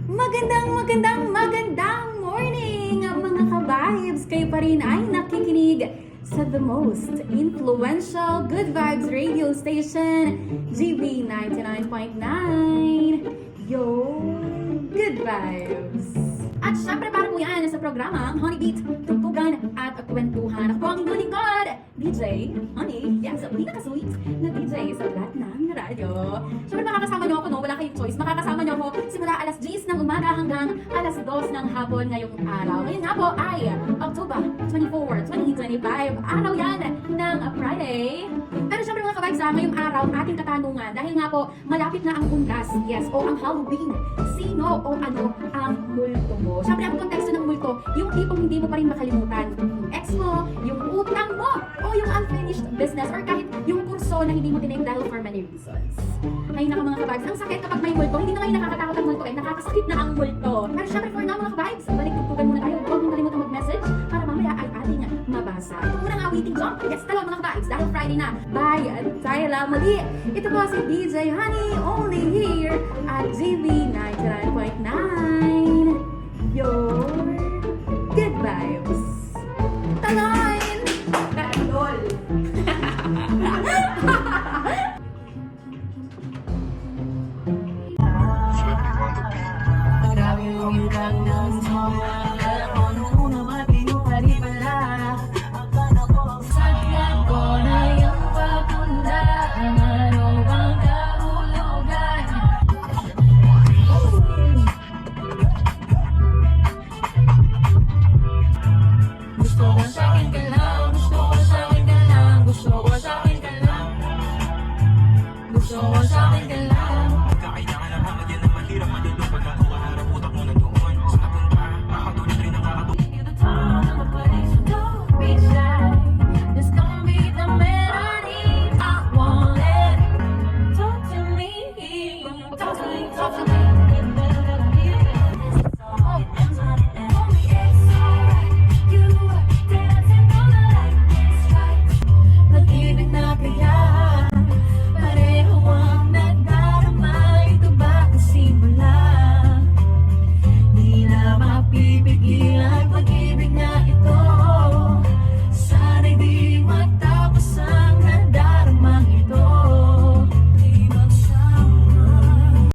Magandang morning mga ka-vibes! Kayo pa rin ay nakikinig sa the most influential Good Vibes radio station, GB 99.9. Yo, Good Vibes! At syempre para po yan sa programang Honey Beat, tugtugan at kwentuhan. Ako ang inyong lingkod, DJ Honey. Yes, pinaka-sweet na DJ sa lahat ng radyo. Syempre makakasama nyo ako, no? Wala kayong choice. Makakasama nyo ako simula alas 10 ng umaga hanggang alas 2 ng hapon ngayong araw. Ngayon nga po ay October 24, 2025. Araw yan ng Friday. Pero syempre mga ka-vibes, ngayong araw ating katanungan dahil nga po malapit na ang Undas, yes, o ang Halloween. Sino o ano ang multo mo? Syempre ang konteksto ng multo, yung tipong hindi mo pa rin makalimutan. Yung ex mo, yung utang mo, o yung unfinished business, or kahit yung kurso na hindi mo tinake dahil for many reasons. Ay naka mga ka-vibes, ang sakit kapag may multo, hindi na kayo nakakatakot ang multo, nakakasakit na ang multo. Pero syempre for now mga ka-vibes, balik tugtugan muna tayo. Huwag mong kalimutan mag-message para mamaya ay ating mabasa. Ito muna nga waiting song. Yes, tala mga ka-vibes, dahil Friday na. Bye! At tayo lang muli. Ito po si DJ Honey, only here at GB 99.9. Your Good Vibes. Taloy! Katulol! Grabe yung ilang ng mga ano na mati